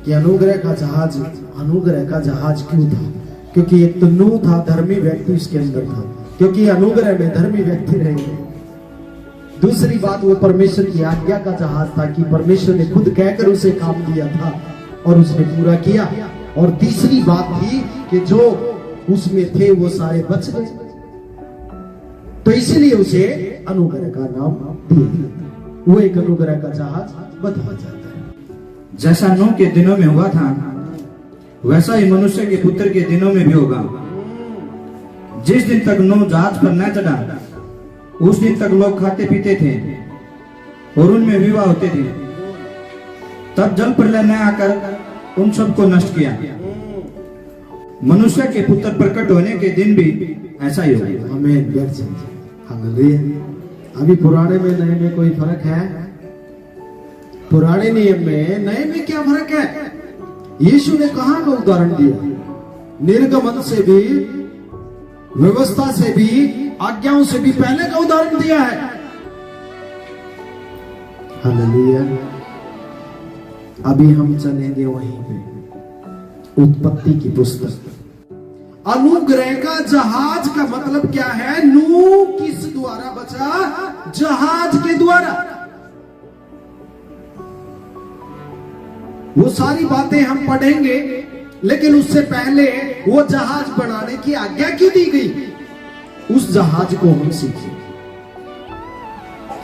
कि अनुग्रह का जहाज क्यों था? क्योंकि एक तो नूह था, धर्मी व्यक्ति उसके अंदर था, क्योंकि अनुग्रह में धर्मी व्यक्ति रहेंगे। दूसरी बात, वो परमेश्वर की आज्ञा का जहाज था कि परमेश्वर ने खुद कहकर उसे काम दिया था और उसने पूरा किया। और तीसरी बात थी कि जो उसमें थे वो सारे बच गए, तो इसीलिए उसे अनुग्रह का नाम दिया। वो एक अनुग्रह का जहाज बताया जाता है। जैसा नूह के दिनों में हुआ था वैसा ही मनुष्य के पुत्र के दिनों में भी होगा। जिस दिन तक नूह जहाज पर न चढ़ा उस दिन तक लोग खाते पीते थे और उनमें विवाह होते थे। तब जल प्रलय ने आकर उन सबको नष्ट किया। मनुष्य के पुत्र प्रकट होने के दिन भी ऐसा ही होगा। आमीन। हालेलुया। अभी पुराने में नए में कोई फर्क है? पुराने नियम में नए में क्या फर्क है? यीशु ने कहां का उदाहरण दिया? निर्गमन से भी, व्यवस्था से भी, आज्ञाओं से भी पहले का उदाहरण दिया है। हालेलुया। अभी हम चलेंगे वहीं पे, उत्पत्ति की पुस्तक। अनुग्रह का जहाज का मतलब क्या है? नूह किस द्वारा बचा? जहाज के द्वारा। वो सारी बातें हम पढ़ेंगे, लेकिन उससे पहले वो जहाज बनाने की आज्ञा क्यों दी गई, उस जहाज को हम सीखें।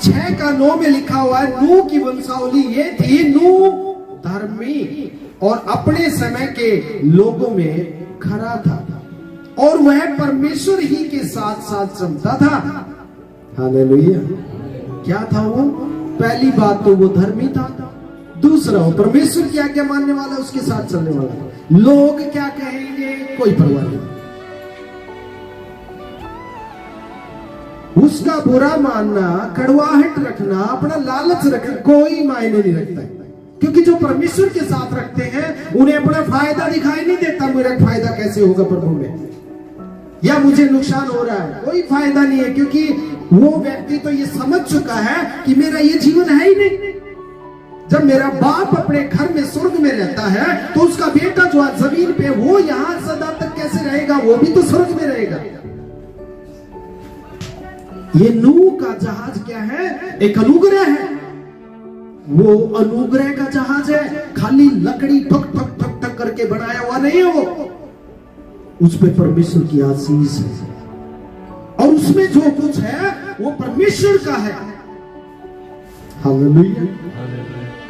6:9 में लिखा हुआ है, नूह की वंशावली ये थी, नूह धर्मी और अपने समय के लोगों में खरा था और वह परमेश्वर ही के साथ साथ चलता था। हालेलुया। क्या था वो? पहली बात तो वो धर्मी था, दूसरा वो परमेश्वर की आज्ञा मानने वाला, उसके साथ चलने वाला। लोग क्या कहेंगे कोई परवाह नहीं, उसका बुरा मानना, कड़वाहट रखना, अपना लालच रखना कोई मायने नहीं रखता है। क्योंकि जो परमेश्वर के साथ रखते हैं उन्हें अपना फायदा दिखाई नहीं देता। मेरा फायदा कैसे होगा प्रभु में, या मुझे नुकसान हो रहा है, कोई फायदा नहीं है। क्योंकि वो व्यक्ति तो ये समझ चुका है कि मेरा ये जीवन है ही नहीं। जब मेरा बाप अपने घर में स्वर्ग में रहता है तो उसका बेटा जो आज जमीन पे, वो यहां सदा तक कैसे रहेगा? वो भी तो स्वर्ग में रहेगा। ये नूह का जहाज क्या है? एक अनुग्रह है। वो अनुग्रह का जहाज है, खाली लकड़ी ठक ठक ठक ठक करके बनाया हुआ नहीं है। वो उस पे परमेश्वर की आशीष है और उसमें जो कुछ है वो परमेश्वर का है। हालेलुया।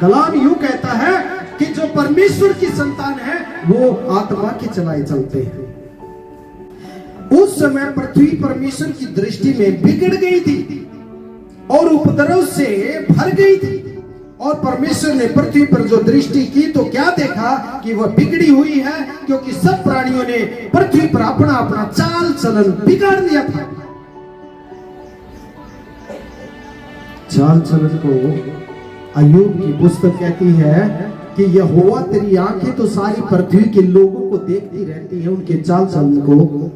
कलाम यूं कहता है कि जो परमेश्वर की संतान है वो आत्मा के चलाए चलते हैं। उस समय पृथ्वी परमेश्वर की दृष्टि में बिगड़ गई थी और उपद्रव से भर गई थी। और परमेश्वर ने पृथ्वी पर जो दृष्टि की तो क्या देखा कि वह बिगड़ी हुई है, क्योंकि सब प्राणियों ने पृथ्वी पर अपना अपना चाल चलन बिगाड़ दिया था। चाल चलन को अय्यूब की पुस्तक कहती है कि यहोवा तेरी आंखें तो सारी पृथ्वी के लोगों को देखती रहती है, उनके चाल चलन को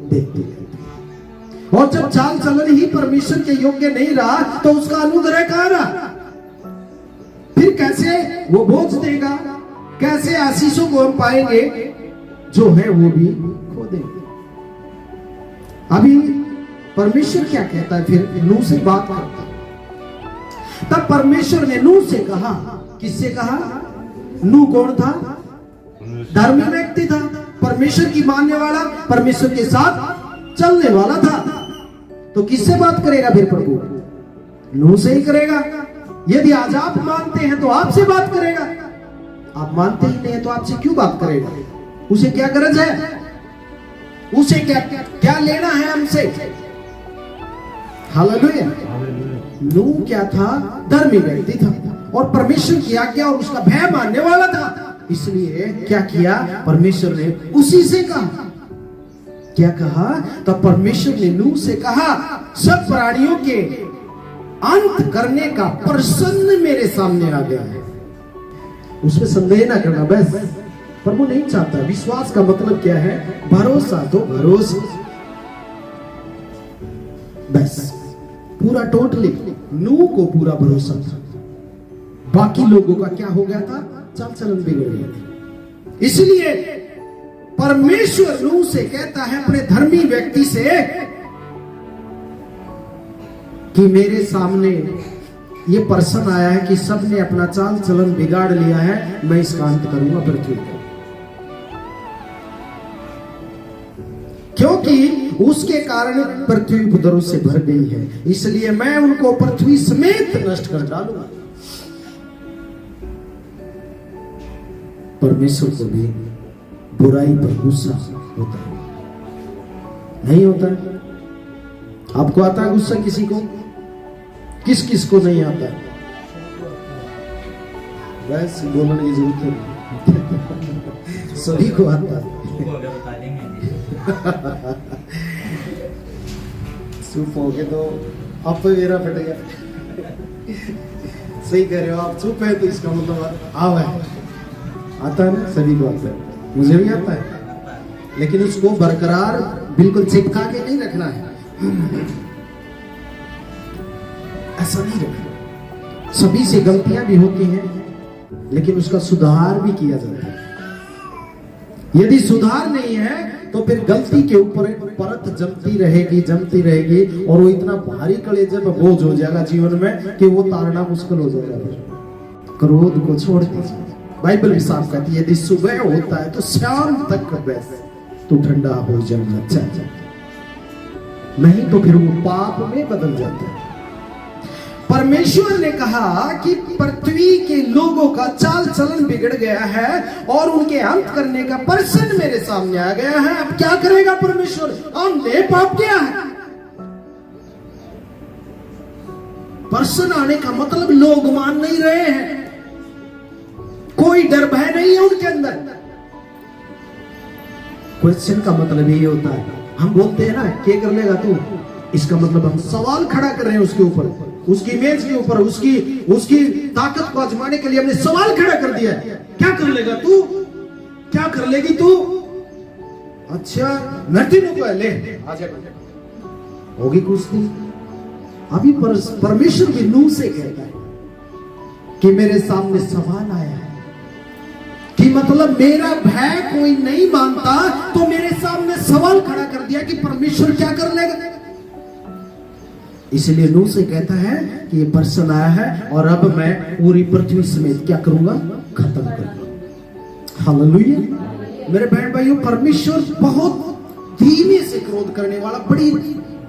देखती रहती है। और जब चाल चलन ही परमेश्वर के योग्य नहीं रहा तो उसका अनुग्रह कहां रहा? फिर कैसे वो बोझ देगा? कैसे आशीषों को हम पाएंगे? जो है वो भी खो देंगे। अभी परमेश्वर क्या कहता है? फिर नूह से बात करता है। तब परमेश्वर ने नूह से कहा, किससे कहा? नूह कौन था? धर्मी व्यक्ति था, परमेश्वर की मानने वाला, परमेश्वर के साथ चलने वाला था। तो किससे बात करेगा फिर प्रभु? नूह से ही करेगा। यदि आज आप मानते हैं तो आपसे बात करेगा, आप मानते ही नहीं है तो आपसे क्यों बात करेगा? उसे क्या गरज है? उसे क्या लेना है हमसे? हालेलुया। नूह क्या था? धर्मी व्यक्ति था और परमेश्वर की आज्ञा और उसका भय मानने वाला था। इसलिए क्या किया परमेश्वर ने? उसी से कहा। क्या कहा? तो परमेश्वर ने नूह से कहा, सब प्राणियों के अंत करने का प्रसन्न मेरे सामने आ गया है। उसमें संदेह ना करना, बस प्रभु नहीं चाहता। विश्वास का मतलब क्या है? भरोसा। तो भरोसा बस पूरा टोटली नूह को पूरा भरोसा था। बाकी लोगों का क्या हो गया था? चाल चलन बिगड़ गया था। इसलिए परमेश्वर नूह से कहता है, अपने धर्मी व्यक्ति से, कि मेरे सामने ये पर्सन आया है कि सबने अपना चाल चलन बिगाड़ लिया है, मैं इसका अंत करूंगा पृथ्वी पर। क्योंकि उसके कारण पृथ्वी उपद्रव से भर गई है, इसलिए मैं उनको पृथ्वी समेत नष्ट कर डालूंगा। परमेश्वर को भी बुराई पर गुस्सा होता है, नहीं होता है? आपको आता है गुस्सा किसी को? किस किस को नहीं आता है? वैसे बोलने की जरूरत है, सभी को आता है। चुप हो गए तो अब तो मेरा फट गया। सही कह रहे हो आप, चुप है तो इसका मतलब आव है, आता है ना, सभी को आता है, मुझे भी आता है, लेकिन उसको बरकरार बिल्कुल चिपका के नहीं रखना है, ऐसा नहीं रखना। सभी से गलतियां भी होती हैं, लेकिन उसका सुधार भी किया जाता है। यदि सुधार नहीं है तो फिर गलती के ऊपर परत जमती रहेगी, और वो इतना भारी कलेजे में बोझ हो जाएगा जीवन में कि वो तारना मुश्किल हो जाएगा। फिर क्रोध को छोड़ दीजिए। बाइबल भी साफ कहती है, यदि सुबह होता है तो शाम तक बस तो ठंडा हो जाना चाहिए, नहीं तो फिर वो पाप में बदल जाता है। परमेश्वर ने कहा कि पृथ्वी के लोगों का चाल चलन बिगड़ गया है और उनके अंत करने का पर्सन मेरे सामने आ गया है। अब क्या करेगा परमेश्वर? हमने पाप किया है। पर्सन आने का मतलब लोग मान नहीं रहे हैं, कोई डर भय नहीं है उनके अंदर। क्वेश्चन का मतलब ये होता है, हम बोलते हैं ना, क्या कर लेगा तू, इसका मतलब हम सवाल खड़ा कर रहे हैं उसके ऊपर, उसकी इमेज के ऊपर, उसकी ताकत को आजमाने के लिए हमने सवाल खड़ा कर दिया। क्या कर लेगा तू, क्या कर लेगी तू? अच्छा नटी को ले आ जा, होगी कुश्ती। अभी परमेश्वर भी नूह से कहता है कि मेरे सामने सवाल आया है, कि मतलब मेरा भय कोई नहीं मानता, तो मेरे सामने सवाल खड़ा कर दिया कि परमेश्वर क्या कर लेगा। इसलिए नूह से कहता है कि ये पर्सन आया है और अब मैं पूरी पृथ्वी समेत क्या करूंगा, खत्म करूंगा। हालेलुया। मेरे बहन भाइयों, परमेश्वर बहुत धीमे से क्रोध करने वाला, बड़ी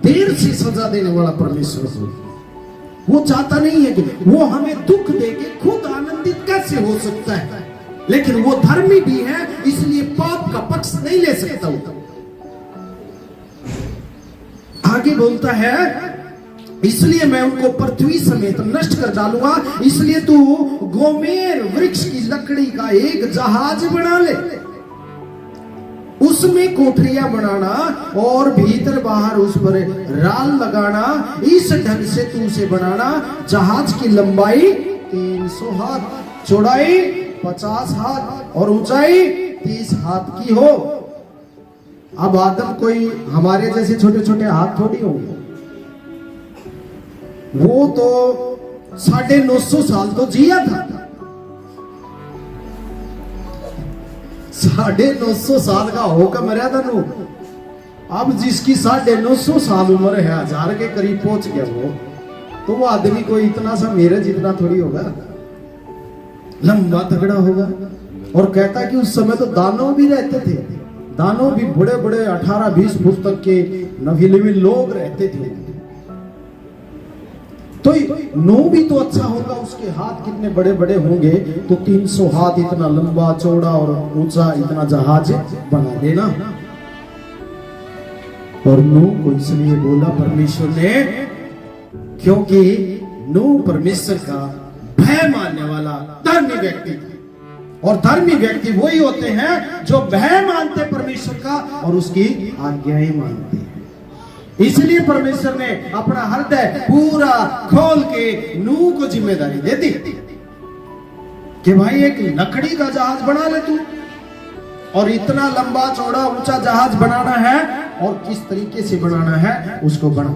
देर से सजा देने वाला परमेश्वर है। वो चाहता नहीं है कि वो हमें दुख देके खुद आनंदित कैसे हो सकता है, लेकिन वो धर्मी भी है, इसलिए पाप का पक्ष नहीं ले सकता। आगे बोलता है, इसलिए मैं उनको पृथ्वी समेत नष्ट कर डालूंगा, इसलिए तू गोमेर वृक्ष की लकड़ी का एक जहाज बना ले, उसमें कोठरियां बनाना और भीतर बाहर उस पर राल लगाना, इस ढंग से तू उसे बनाना, जहाज की लंबाई 300 हाथ, चौड़ाई 50 हाथ और ऊंचाई 30 हाथ की हो। अब आदम कोई हमारे जैसे छोटे छोटे हाथ थोड़ी होंगे, वो तो 950 साल तो जिया था। 950 साल का होकर मर्या था नूह। अब जिसकी 950 साल उम्र है, 1000 के करीब पहुंच गया तो वो आदमी कोई इतना सा मेरे जितना थोड़ी होगा, लंबा तगड़ा होगा। और कहता कि उस समय तो दानव भी रहते थे, दानव भी बड़े बड़े 18-20 फुट तक के नवीन लोग रहते थे। तो नूह भी तो अच्छा होगा, उसके हाथ कितने बड़े बड़े होंगे, तो 300 हाथ इतना लंबा चौड़ा और ऊंचा इतना जहाज बना देना। और नूह को इसलिए बोला परमेश्वर ने, क्योंकि नूह परमेश्वर का भय मानने वाला धर्मी व्यक्ति था। और धर्मी व्यक्ति वही होते हैं जो भय मानते परमेश्वर का और उसकी आज्ञाएं मानते हैं। इसलिए परमेश्वर ने अपना हृदय पूरा खोल के नूह को जिम्मेदारी दे दी कि भाई एक लकड़ी का जहाज बना ले तू, और इतना लंबा चौड़ा ऊंचा जहाज बनाना है, और किस तरीके से बनाना है उसको बना,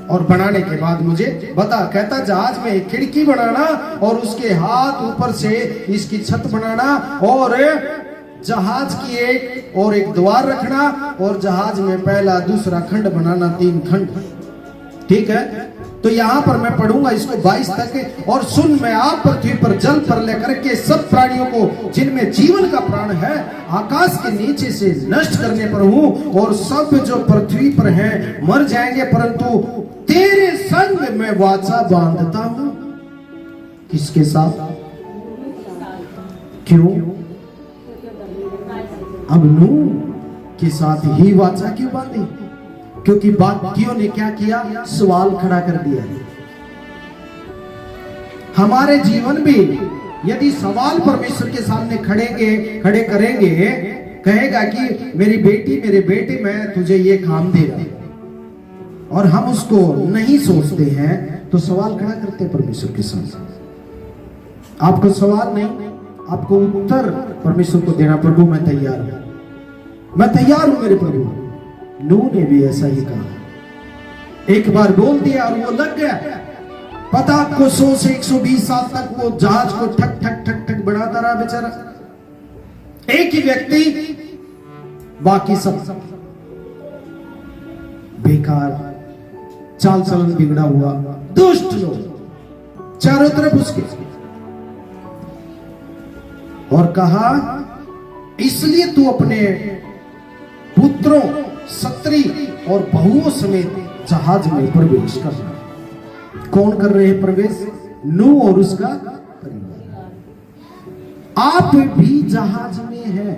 और बनाने के बाद मुझे बता। कहता जहाज में एक खिड़की बनाना और उसके हाथ ऊपर से इसकी छत बनाना, और जहाज की एक और एक द्वार रखना और जहाज में पहला दूसरा खंड बनाना, 3 खंड। ठीक है, तो यहां पर मैं पढ़ूंगा इसको 22 तक। और सुन, मैं आप पृथ्वी पर जल पर लेकर के सब प्राणियों को जिनमें जीवन का प्राण है आकाश के नीचे से नष्ट करने पर हूं, और सब जो पृथ्वी पर हैं मर जाएंगे, परंतु तेरे संग मैं वाचा बांधता हूं। किसके साथ? क्यों? अब नूह के साथ ही वाचा क्यों बांधी? क्योंकि बाकियों ने क्या किया? सवाल खड़ा कर दिया। हमारे जीवन में यदि सवाल परमेश्वर के सामने खड़े करेंगे, कहेगा कि मेरी बेटी मेरे बेटे मैं तुझे ये काम दे रहा हूं, और हम उसको नहीं सोचते हैं, तो सवाल खड़ा करते हैं परमेश्वर के सामने। आपको सवाल नहीं, आपको उत्तर परमेश्वर को देना। प्रभु मैं तैयार हूं, मैं तैयार हूं मेरे प्रभु। नूह ने भी ऐसा ही कहा, एक बार बोल दिया और वो लग गया। पता आपको 100 से 120 साल तक वो जहाज को ठक ठक ठक ठक बढ़ाता रहा बेचारा। एक ही व्यक्ति, बाकी सब बेकार, चाल चलन बिगड़ा हुआ, दुष्ट लोग चारों तरफ उसके। और कहा इसलिए तू अपने पुत्रों, स्त्री और बहुओं समेत जहाज में प्रवेश कर। कौन कर रहे हैं प्रवेश? नूह और उसका परिवार। आप भी जहाज में हैं,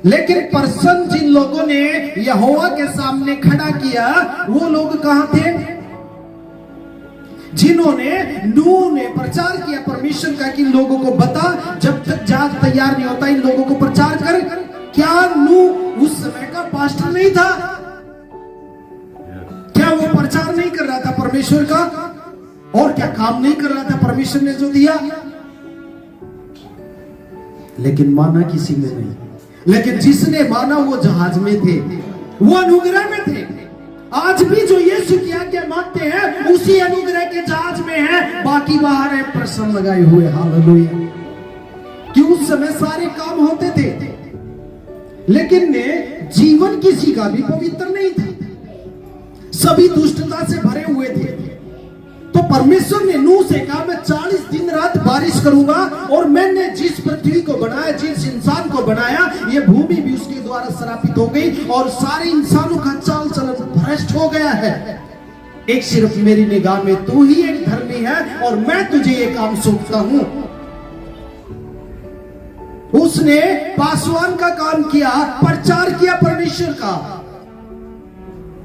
लेकिन पर्सन जिन लोगों ने यहोवा के सामने खड़ा किया वो लोग कहां थे? जिन्होंने नूह ने प्रचार किया परमेश्वर का कि लोगों को बता, जब तक जहाज तैयार नहीं होता इन लोगों को प्रचार कर। क्या नूह उस समय का पास्टर नहीं था? क्या वो प्रचार नहीं कर रहा था परमेश्वर का? और क्या काम नहीं कर रहा था परमेश्वर ने जो दिया? लेकिन माना किसी में नहीं। लेकिन जिसने माना वो जहाज में थे, वो अनुग्रह में थे। आज भी जो यीशु की आज्ञा मानते हैं उसी अनुग्रह के जहाज में है, बाकी बाहर है प्रश्न लगाए हुए। हालेलुया। कि उस समय सारे काम होते थे, लेकिन जीवन किसी का भी पवित्र नहीं था, सभी दुष्टता से भरे हुए थे। तो परमेश्वर ने नूह से कहा मैं 40 दिन रात बारिश करूंगा, और मैंने जिस पृथ्वी को बनाया, जिस इंसान को बनाया, ये भूमि भी उसके द्वारा श्रापित हो गई, और सारे इंसानों का चाल चलन भ्रष्ट हो गया है। एक सिर्फ मेरी निगाह में तू ही एक धर्मी है, और मैं तुझे ये काम सौंपता हूं। उसने पासवान का काम किया, प्रचार किया परमेश्वर का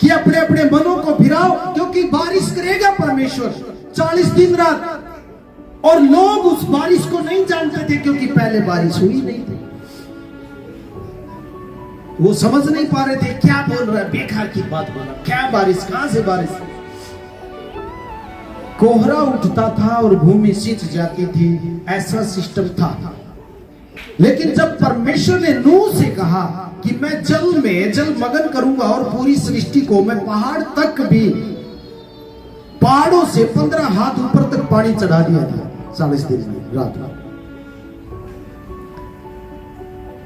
कि अपने अपने मनों को फिराओ, क्योंकि बारिश करेगा परमेश्वर 40 दिन रात। और लोग उस बारिश को नहीं जानते थे, क्योंकि पहले बारिश हुई नहीं थी। वो समझ नहीं पा रहे थे क्या बोल रहा है, बेकार की बात बोला, क्या बारिश, कहां से बारिश। कोहरा उठता था और भूमि सिंच जाती थी, ऐसा सिस्टम था। लेकिन जब परमेश्वर ने नूह से कहा कि मैं जलमग्न करूंगा, और पूरी सृष्टि को मैं पहाड़ तक भी, पहाड़ों से 15 हाथ ऊपर तक पानी चढ़ा दिया था 40 दिन में रात रात।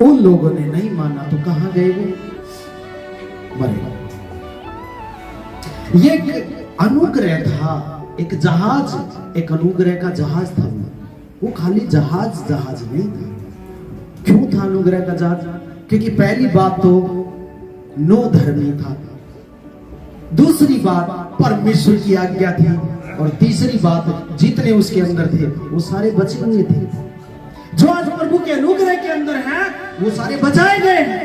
उन लोगों ने नहीं माना तो कहां गए वो? मरे। ये एक अनुग्रह था, एक जहाज, एक अनुग्रह का जहाज था। वो खाली जहाज नहीं था। क्यों था अनुग्रह का जहाज? क्योंकि पहली बात तो नूह धर्मी था, दूसरी बात परमेश्वर की आज्ञा थी, और तीसरी बात जितने उसके अंदर थे वो सारे बचे हुए थे। जो आज प्रभु के अनुग्रह के अंदर हैं वो सारे बचाए गए हैं।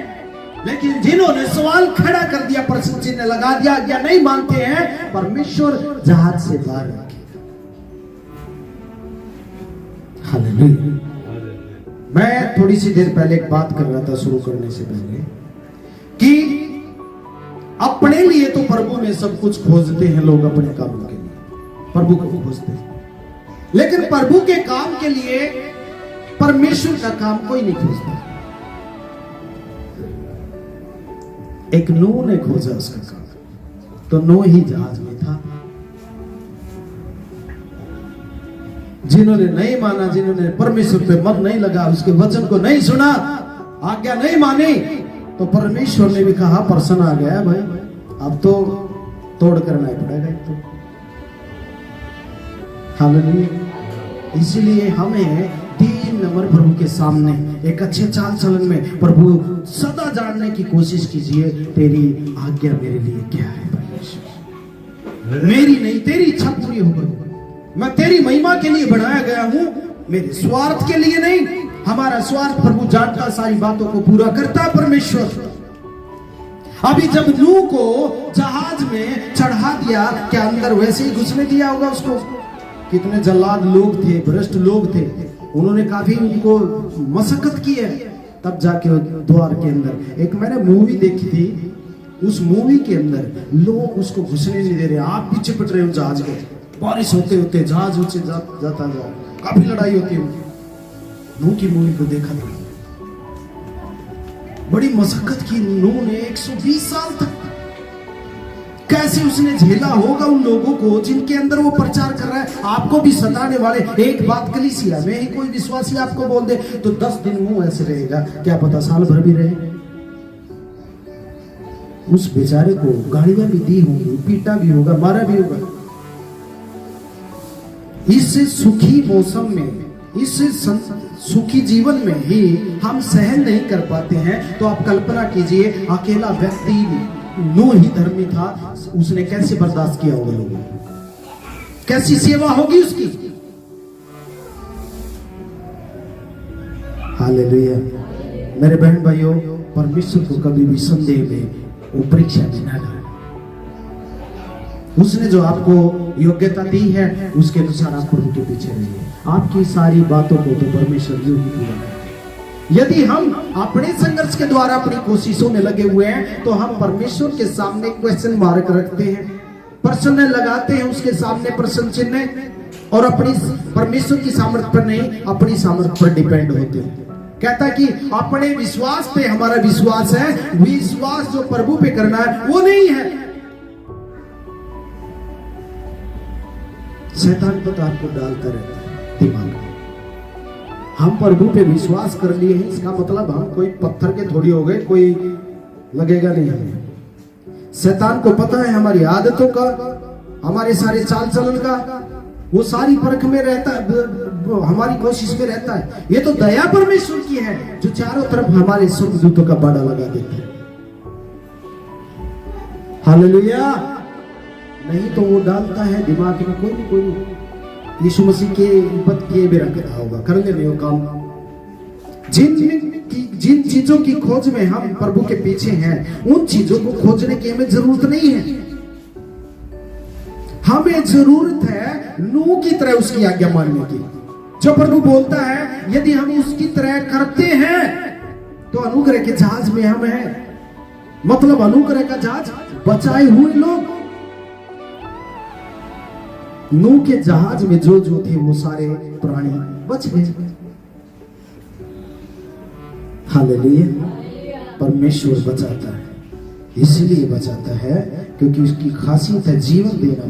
लेकिन जिन्होंने सवाल खड़ा कर दिया, प्रश्न चिन्ह लगा दिया, आज्ञा नहीं मानते हैं, परमेश्वर जहाज से बाहर रखेगा। हालेलुया। मैं थोड़ी सी देर पहले एक बात कर रहा था शुरू करने से पहले, कि अपने लिए तो प्रभु में सब कुछ खोजते हैं लोग, अपने काम के लिए प्रभु को खोजते हैं, लेकिन प्रभु के काम के लिए परमेश्वर का काम कोई नहीं खोजता। एक नूह ने खोजा उसका काम, तो नूह ही जहाज में था। जिन्होंने नहीं माना, जिन्होंने परमेश्वर पे मन नहीं लगा, उसके वचन को नहीं सुना, आज्ञा नहीं मानी, तो परमेश्वर ने भी कहा प्रश्न आ गया भाई, अब तो तोड़ करना ही पड़ेगा। तो हालेलुया। इसलिए हमें 3 नंबर प्रभु के सामने एक अच्छे चाल चलन में प्रभु सदा जानने की कोशिश कीजिए, तेरी आज्ञा मेरे लिए क्या है परमेश्वर। मेरी नहीं, तेरी इच्छा पूरी हो प्रभु। मैं तेरी महिमा के लिए बनाया गया हूं, मेरे स्वार्थ के लिए नहीं। हमारा स्वार्थ प्रभु जानता, सारी बातों को पूरा करता परमेश्वर। अभी जब नूह को जहाज में चढ़ा दिया, क्या अंदर वैसे ही घुसने दिया होगा उसको? कितने जल्लाद लोग थे, भ्रष्ट लोग थे, उन्होंने काफी उनको मशक्कत की है, तब जाके द्वार के अंदर। एक मैंने मूवी देखी थी, उस मूवी के अंदर लोग उसको घुसने नहीं दे रहे, आप पीछे पिट रहे हो जहाज के, बारिश होते होते जहाज ऊंचे जाता जा, काफी लड़ाई होती है। नूह की मूवी को देखा था, बड़ी मशक्कत की नूह ने 120 साल तक। कैसे उसने झेला होगा उन लोगों को जिनके अंदर वो प्रचार कर रहा है, आपको भी सताने वाले। एक बात कलीसिया में ही कोई विश्वासी आपको बोल दे तो 10 दिन मुंह ऐसे रहेगा, क्या पता साल भर भी रहे। उस बेचारे को गालियां भी दी होंगी, पीटा भी होगा, मारा भी होगा। इस सुखी मौसम में, इस सुखी जीवन में ही हम सहन नहीं कर पाते हैं, तो आप कल्पना कीजिए अकेला व्यक्ति नूह ही धर्मी था, उसने कैसे बर्दाश्त किया होगा लोगों, कैसी सेवा होगी उसकी। हालेलुया। मेरे बहन भाइयों, परमेश्वर को कभी भी संदेह में, वो परीक्षा में ना डालें। उसने जो आपको योग्यता दी है, उसके अनुसार आप प्रभु के पीछे रहिए। आपकी सारी बातों को तो परमेश्वर यूं ही पूरा करेगा। यदि हम अपने संघर्ष के द्वारा अपनी कोशिशों में लगे हुए हैं, तो हम परमेश्वर के सामने क्वेश्चन मार्क रखते हैं, प्रश्न लगाते हैं उसके सामने प्रश्न चिन्ह, और अपनी परमेश्वर की सामर्थ्य पर नहीं, अपनी सामर्थ्य पर डिपेंड होते हैं। कहता कि अपने विश्वास पे हमारा विश्वास है, विश्वास जो प्रभु पे करना है वो नहीं है। शैतान पता आपको डालता रहता है दिमाग में, हम प्रभु पे विश्वास कर लिए हैं, इसका मतलब हम कोई पत्थर के थोड़ी हो गए, कोई लगेगा नहीं हमें। शैतान को पता है हमारी आदतों का, हमारे सारे चाल चलन का, वो सारी परख में रहता है, हमारी कोशिश में रहता है। ये तो दया परमेश्वर की है जो चारों तरफ हमारे स्वर्गदूतों का बाड़ा लगा देता है। हालेलुया। नहीं तो वो डालता है दिमाग में कोई नहीं, यीशु मसीह के पद किए भी रख रहा होगा, कर ले वो काम। जिन चीजों की खोज में हम प्रभु के पीछे हैं, उन चीजों को खोजने की हमें जरूरत नहीं है। हमें जरूरत है नूह की तरह उसकी आज्ञा मानने की। जो प्रभु बोलता है, यदि हम उसकी तरह करते हैं तो अनुग्रह के जहाज में हम हैं। मतलब अनुग्रह का जहाज, बचाए हुए लोग। नूह के जहाज में जो थे वो सारे प्राणी बच गए। हालेलुया। परमेश्वर बचाता है, इसलिए बचाता है क्योंकि उसकी खासियत है जीवन देना।